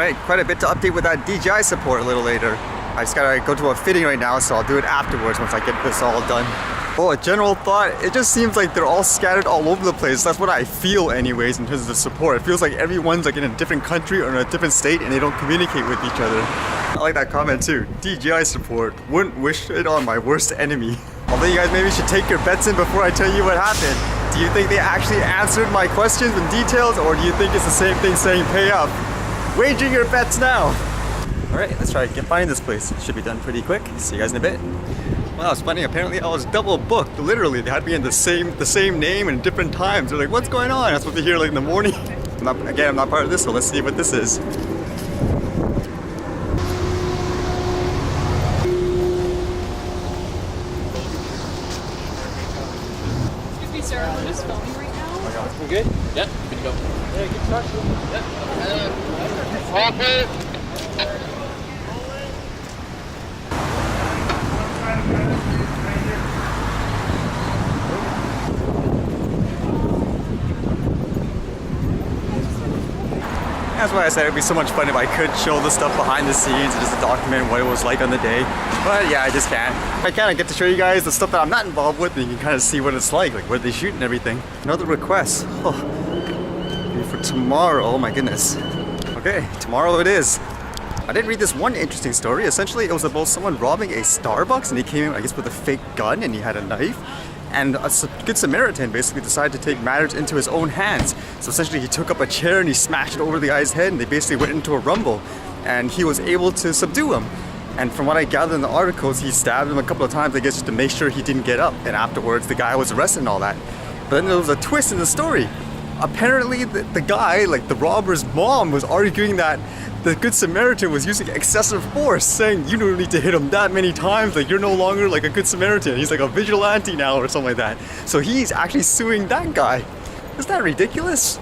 Right, quite a bit to update with that DJI Support a little later. I just gotta go to a fitting right now, so I'll do it afterwards once I get this all done. Oh, a general thought, it just seems like they're all scattered all over the place. That's what I feel anyways in terms of the support. It feels like everyone's like in a different country or in a different state and they don't communicate with each other. I like that comment too. DJI Support, wouldn't wish it on my worst enemy. Although you guys maybe should take your bets in before I tell you what happened. Do you think they actually answered my questions in details, or do you think it's the same thing saying pay up? Waging your bets now. Alright, let's try to find this place. Should be done pretty quick. See you guys in a bit. Wow, it's funny. Apparently I was double booked. Literally, they had me in the same name and different times. They're like, what's going on? I'm supposed to be here like in the morning. I'm not part of this, so let's see what this is. Excuse me, sir. We're just filming right now. Oh my God. We're good? Yeah, good to go. Yeah, good start. Yeah. Okay. That's why I said it'd be so much fun if I could show the stuff behind the scenes and just document what it was like on the day. But yeah, I just can't. I kind of get to show you guys the stuff that I'm not involved with, and you can kind of see what it's like where they shoot and everything. Another request. Oh, maybe for tomorrow. Oh my goodness. Okay, tomorrow it is. I did read this one interesting story. Essentially, it was about someone robbing a Starbucks, and he came in, I guess, with a fake gun, and he had a knife. And a good Samaritan basically decided to take matters into his own hands. So essentially he took up a chair and he smashed it over the guy's head, and they basically went into a rumble. And he was able to subdue him. And from what I gathered in the articles, he stabbed him a couple of times, I guess, just to make sure he didn't get up. And afterwards, the guy was arrested and all that. But then there was a twist in the story. Apparently the guy, like the robber's mom, was arguing that the Good Samaritan was using excessive force, saying you don't need to hit him that many times, like you're no longer like a Good Samaritan, he's like a vigilante now or something like that. So he's actually suing that guy. Isn't that ridiculous?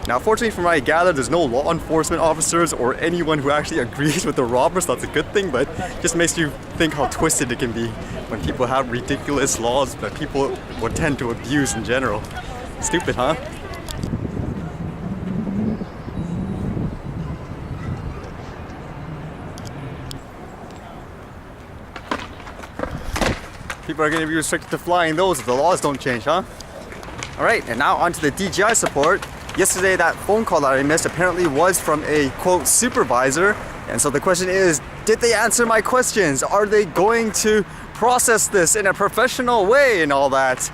Now fortunately from what I gather, there's no law enforcement officers or anyone who actually agrees with the robber, so that's a good thing, but it just makes you think how twisted it can be when people have ridiculous laws that people would tend to abuse in general. Stupid, huh? People are going to be restricted to flying those if the laws don't change, huh? Alright, and now onto the DJI Support. Yesterday, that phone call that I missed apparently was from a, quote, supervisor. And so the question is, did they answer my questions? Are they going to process this in a professional way and all that?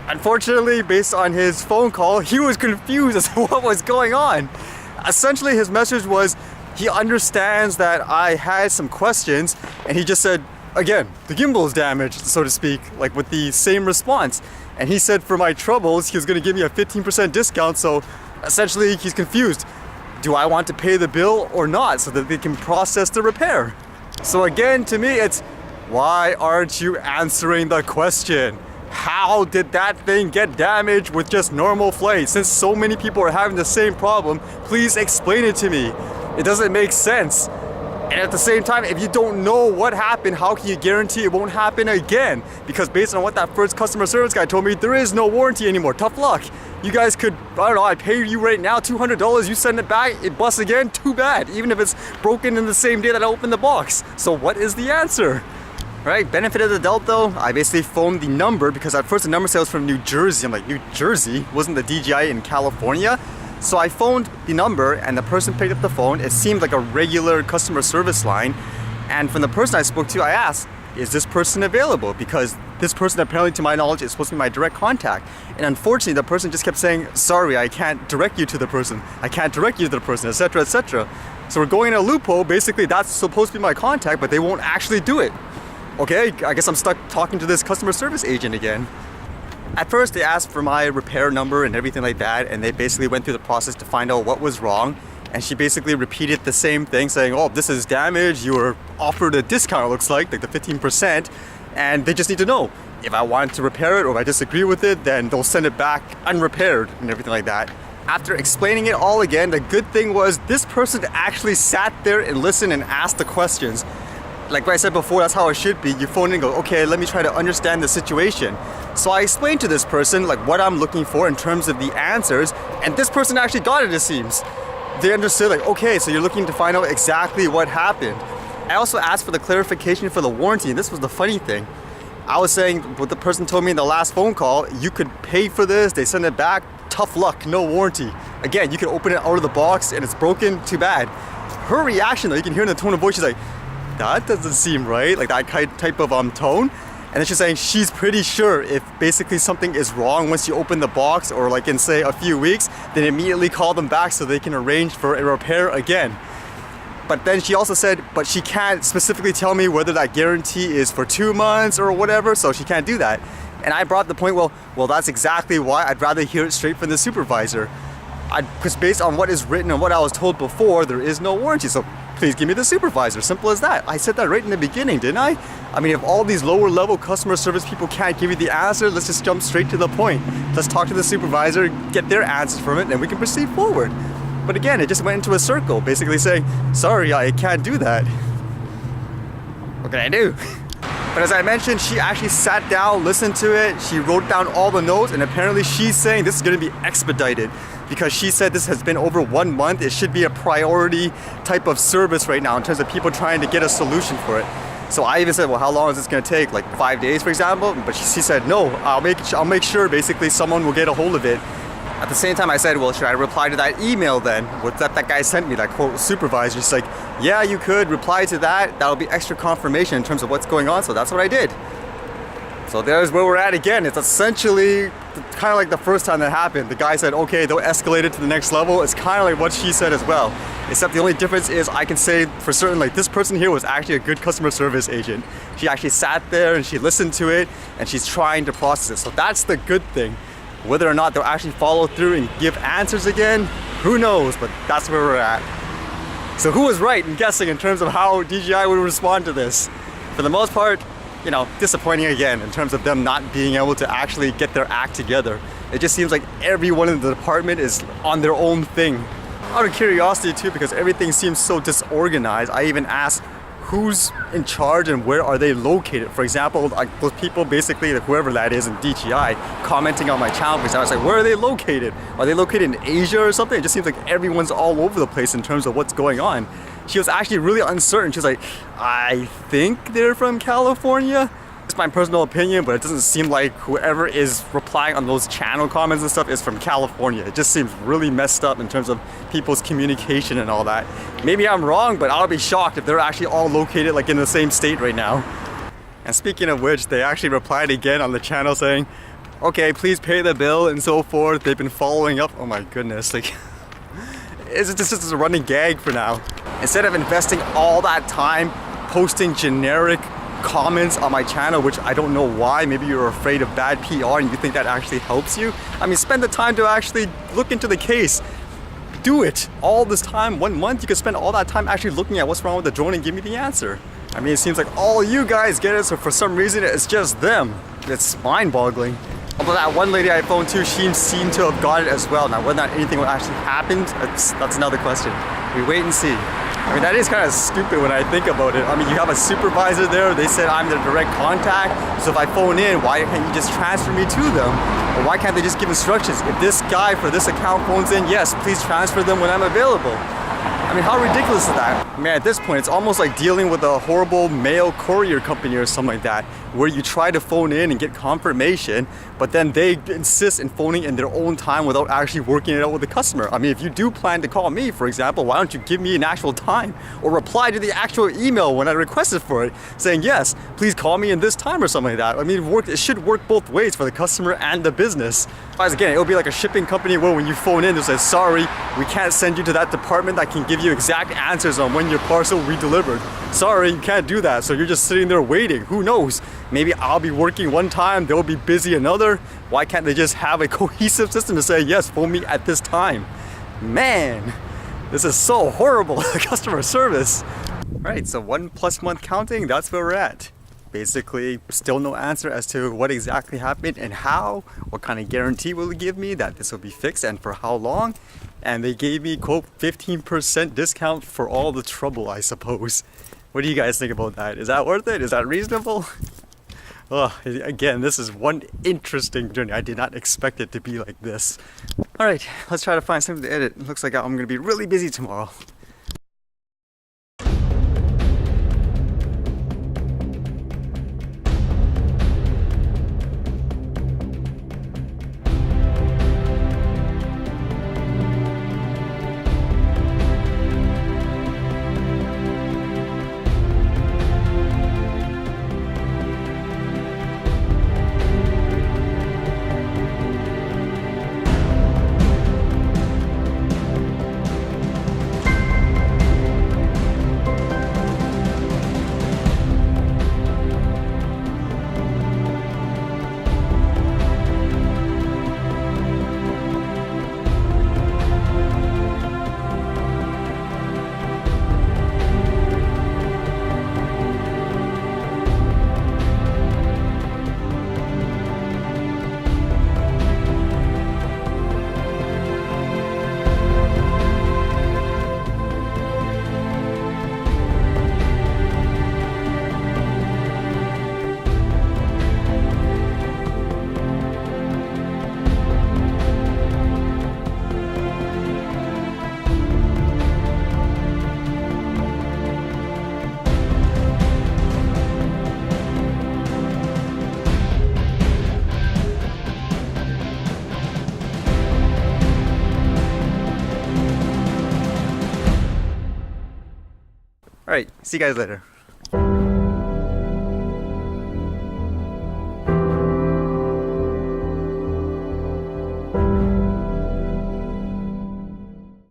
Unfortunately, based on his phone call, he was confused as to what was going on. Essentially, his message was, he understands that I had some questions, and he just said, again, the gimbal is damaged, so to speak, like with the same response. And he said for my troubles, he was going to give me a 15% discount, so essentially he's confused. Do I want to pay the bill or not so that they can process the repair? So again, to me, it's, why aren't you answering the question? How did that thing get damaged with just normal flight? Since so many people are having the same problem, please explain it to me. It doesn't make sense. And at the same time, if you don't know what happened, how can you guarantee it won't happen again? Because based on what that first customer service guy told me, there is no warranty anymore. Tough luck. You guys could, I don't know, I pay you right now $200, you send it back, it busts again, too bad. Even if it's broken in the same day that I opened the box. So what is the answer? Right, benefit of the doubt though, I basically phoned the number because at first the number said it was from New Jersey. I'm like, New Jersey? Wasn't the DJI in California? So I phoned the number and the person picked up the phone. It seemed like a regular customer service line. And from the person I spoke to, I asked, is this person available? Because this person apparently, to my knowledge, is supposed to be my direct contact. And unfortunately, the person just kept saying, sorry, I can't direct you to the person. I can't direct you to the person, etc., etc. So we're going in a loophole. Basically, that's supposed to be my contact, but they won't actually do it. Okay, I guess I'm stuck talking to this customer service agent again. At first, they asked for my repair number and everything like that, and they basically went through the process to find out what was wrong. And she basically repeated the same thing, saying, oh, this is damaged, you were offered a discount, it looks like the 15%, and they just need to know if I want to repair it or if I disagree with it, then they'll send it back unrepaired and everything like that. After explaining it all again, the good thing was this person actually sat there and listened and asked the questions. Like I said before, that's how it should be. You phone in and go, okay, let me try to understand the situation. So I explained to this person like what I'm looking for in terms of the answers, and this person actually got it, it seems. they understood, like, okay, so you're looking to find out exactly what happened. I also asked for the clarification for the warranty, and this was the funny thing. I was saying what the person told me in the last phone call, you could pay for this, they send it back, tough luck, no warranty. Again, you can open it out of the box and it's broken, too bad. Her reaction though, you can hear in the tone of voice, she's like, that doesn't seem right, like that type of tone. And then she's saying she's pretty sure if basically something is wrong once you open the box, or like in say a few weeks, then immediately call them back so they can arrange for a repair again. But then she also said, but she can't specifically tell me whether that guarantee is for 2 months or whatever, so she can't do that. And I brought the point, well, that's exactly why I'd rather hear it straight from the supervisor. Because based on what is written and what I was told before, there is no warranty, so please give me the supervisor, simple as that. I said that right in the beginning, didn't I? I mean, if all these lower level customer service people can't give you the answer, let's just jump straight to the point. Let's talk to the supervisor, get their answers from it, and we can proceed forward. But again, it just went into a circle, basically saying, sorry, I can't do that. What can I do? But as I mentioned, she actually sat down, listened to it, she wrote down all the notes, and apparently she's saying this is going to be expedited because she said this has been over 1 month. It should be a priority type of service right now in terms of people trying to get a solution for it. So I even said, well, how long is this going to take? Like 5 days, for example? But she said, no, I'll make sure basically someone will get a hold of it. At the same time, I said, well, should I reply to that email then? What that guy sent me, that quote supervisor. She's like, yeah, you could reply to that. That'll be extra confirmation in terms of what's going on. So that's what I did. So there's where we're at again. It's essentially kind of like the first time that happened. The guy said, okay, they'll escalate it to the next level. It's kind of like what she said as well. Except the only difference is I can say for certain, like this person here was actually a good customer service agent. She actually sat there and she listened to it and she's trying to process it. So that's the good thing. Whether or not they'll actually follow through and give answers again, who knows, but that's where we're at. So who was right in guessing in terms of how DJI would respond to this? For the most part, you know, disappointing again in terms of them not being able to actually get their act together. It just seems like everyone in the department is on their own thing. Out of curiosity too, because everything seems so disorganized, I even asked who's in charge and where are they located. For example, like those people basically, like whoever that is in DJI, commenting on my channel, because I was like, where are they located? Are they located in Asia or something? It just seems like everyone's all over the place in terms of what's going on. She was actually really uncertain. She was like, I think they're from California. It's my personal opinion, but it doesn't seem like whoever is replying on those channel comments and stuff is from California. It just seems really messed up in terms of people's communication and all that. Maybe I'm wrong, but I'll be shocked if they're actually all located like in the same state right now. And speaking of which, they actually replied again on the channel saying, okay, please pay the bill and so forth. They've been following up. Oh my goodness, like, it's just a running gag for now. Instead of investing all that time posting generic comments on my channel, which I don't know why, maybe you're afraid of bad PR and you think that actually helps you. I mean, spend the time to actually look into the case. Do it. All this time, 1 month, you could spend all that time actually looking at what's wrong with the drone and give me the answer. I mean, it seems like all you guys get it, so for some reason it's just them. It's mind-boggling. Although that one lady I phoned too, she seemed to have got it as well. Now, whether or not anything actually happened, that's another question. We wait and see. I mean, that is kind of stupid when I think about it. I mean, you have a supervisor there, they said I'm their direct contact, so if I phone in, why can't you just transfer me to them? Or why can't they just give instructions? If this guy for this account phones in, yes, please transfer them when I'm available. I mean, how ridiculous is that? Man, at this point, it's almost like dealing with a horrible mail courier company or something like that, where you try to phone in and get confirmation, but then they insist in phoning in their own time without actually working it out with the customer. I mean, if you do plan to call me, for example, why don't you give me an actual time or reply to the actual email when I requested for it, saying, yes, please call me in this time or something like that. I mean, it should work both ways for the customer and the business. Otherwise, again, it'll be like a shipping company where when you phone in, they'll say, sorry, we can't send you to that department that can give you exact answers on when your parcel will be delivered. Sorry, you can't do that. So you're just sitting there waiting. Who knows? Maybe I'll be working one time, they'll be busy another. Why can't they just have a cohesive system to say, yes, phone me at this time? Man, this is so horrible, customer service. Right, so 1+ month counting, that's where we're at. Basically, still no answer as to what exactly happened and how, what kind of guarantee will it give me that this will be fixed and for how long. And they gave me, quote, 15% discount for all the trouble, I suppose. What do you guys think about that? Is that worth it? Is that reasonable? Oh, again, this is one interesting journey. I did not expect it to be like this. All right, let's try to find something to edit. It looks like I'm gonna be really busy tomorrow. All right, see you guys later.